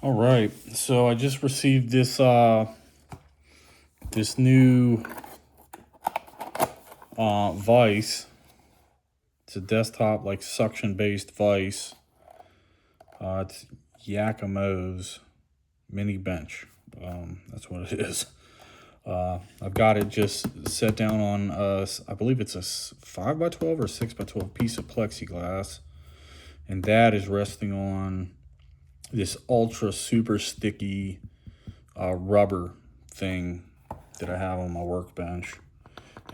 All right, so I just received this this new vise. It's a desktop like suction based vise. It's Yakamoz Mini Bench. That's what it is. I've got it just set down on I believe it's a 5x12 or 6x12 piece of plexiglass, and that is resting on this ultra super sticky rubber thing that I have on my workbench.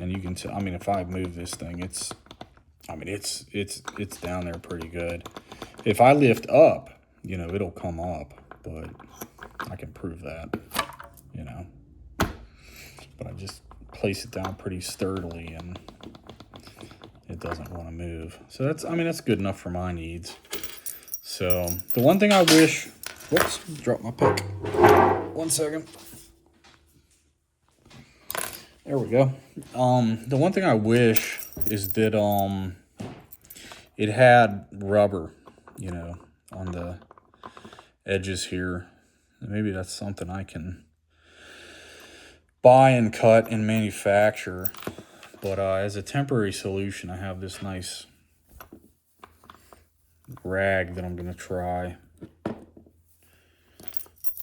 And you can tell, I mean, if I move this thing, it's down there pretty good. If I lift up, it'll come up, but I can prove that, but I just place it down pretty sturdily and it doesn't want to move. So that's good enough for my needs. So the one thing I wish, whoops, dropped my pick. 1 second. There we go. The one thing I wish is that it had rubber, on the edges here. Maybe that's something I can buy and cut and manufacture. But as a temporary solution, I have this nice rag that I'm going to try.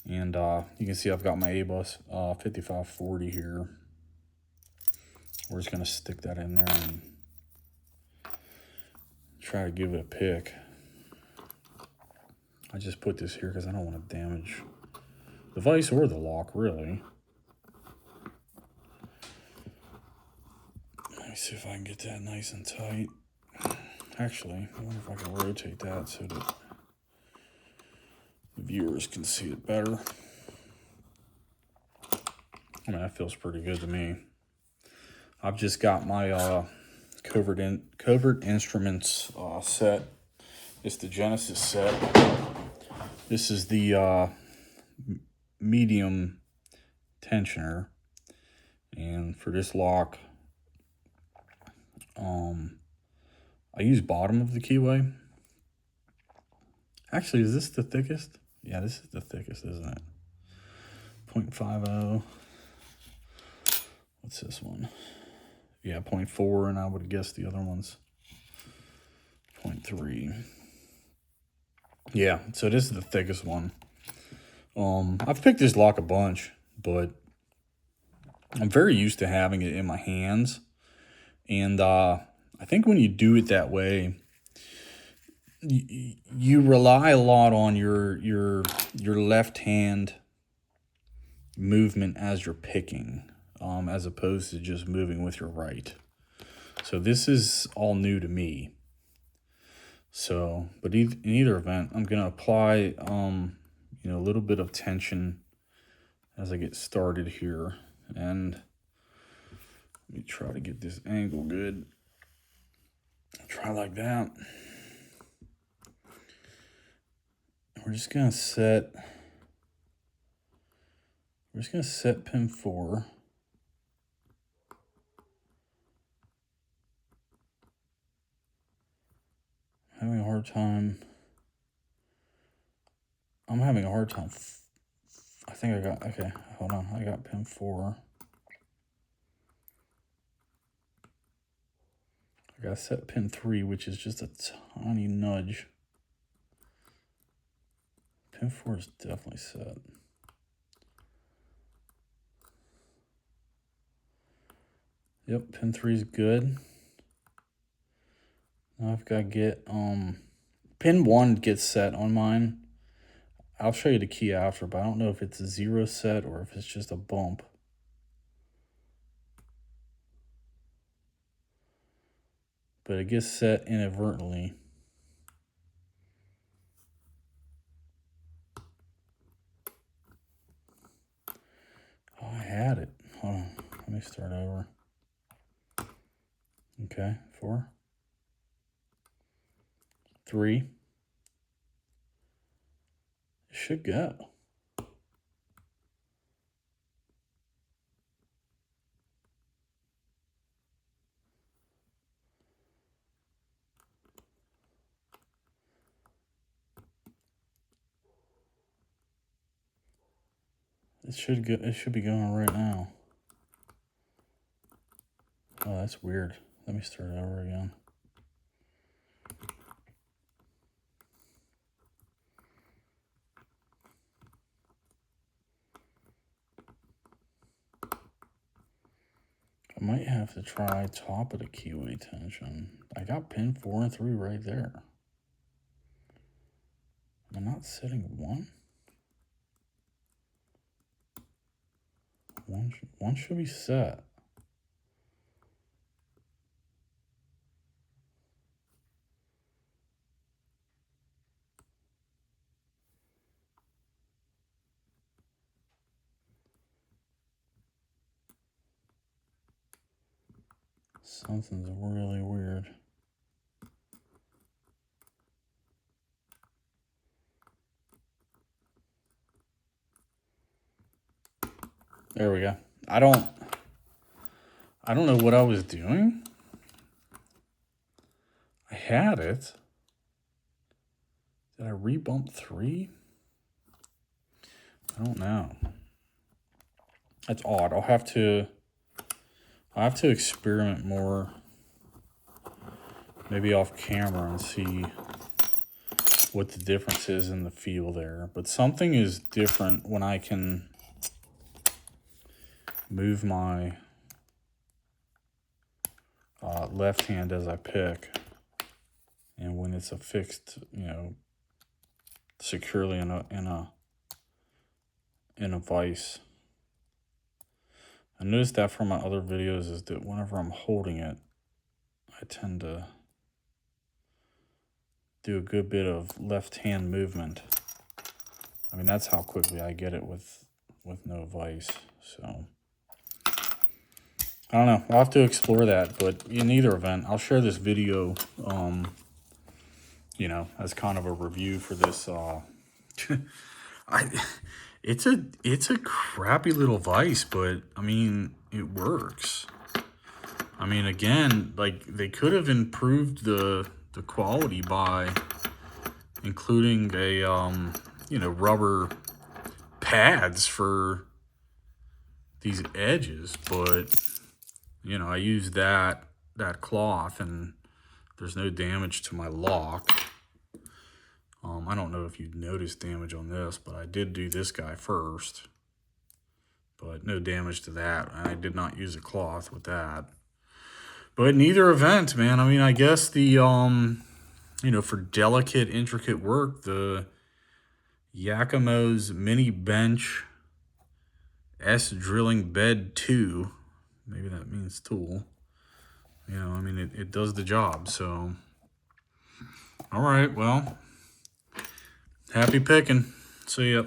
And you can see I've got my ABUS 5540 here. We're just going to stick that in there and try to give it a pick. I just put this here because I don't want to damage the vise or the lock, really. Let me see if I can get that nice and tight. Actually, I wonder if I can rotate that so that the viewers can see it better. I mean, that feels pretty good to me. I've just got my covert instruments set. It's the Genesis set. This is the medium tensioner, and for this lock, I use bottom of the keyway. Actually, is this the thickest? Yeah, this is the thickest, isn't it? 0.50. What's this one? Yeah, 0.4, and I would guess the other one's 0.3. Yeah, so this is the thickest one. I've picked this lock a bunch, but I'm very used to having it in my hands. And I think when you do it that way, you rely a lot on your left hand movement as you're picking, as opposed to just moving with your right. So this is all new to me. So, but in either event, I'm gonna apply a little bit of tension as I get started here, and let me try to get this angle good. Try like that. We're just gonna set pin 4. I'm having a hard time. I think I got, okay, hold on. I got pin 4. I got set pin 3, which is just a tiny nudge. Pin 4 is definitely set. Yep, pin 3 is good. Now I've got to get, pin 1 gets set on mine. I'll show you the key after, but I don't know if it's a 0 set or if it's just a bump. But it gets set inadvertently. Oh, I had it. Hold on, let me start over. Okay, 4, 3. It should go. It should be going right now. Oh, that's weird. Let me start over again. I might have to try top of the keyway tension. I got pin 4 and 3 right there. Am I not setting 1? One should be set. Something's really weird. There we go. I don't know what I was doing. I had it. Did I rebump 3? I don't know. That's odd. I'll have to experiment more, maybe off camera, and see what the difference is in the feel there. But something is different when I can move my left hand as I pick, and when it's affixed, you know, securely in a vise. I noticed that from my other videos is that whenever I'm holding it, I tend to do a good bit of left hand movement. I mean, that's how quickly I get it with no vise. So I don't know. I'll have to explore that, but in either event, I'll share this video, you know, as kind of a review for this. It's a crappy little vise, but I mean, it works. I mean, again, like, they could have improved the quality by including a you know, rubber pads for these edges, but you know, I used that cloth and there's no damage to my lock. I don't know if you'd noticed damage on this, but I did do this guy first, but no damage to that. And I did not use a cloth with that. But in either event, man, I mean, I guess the, you know, for delicate, intricate work, the Yakamoz Mini Bench S Drilling Bed 2, maybe that means tool, you know, I mean, it does the job. So, all right, well, happy picking. See ya.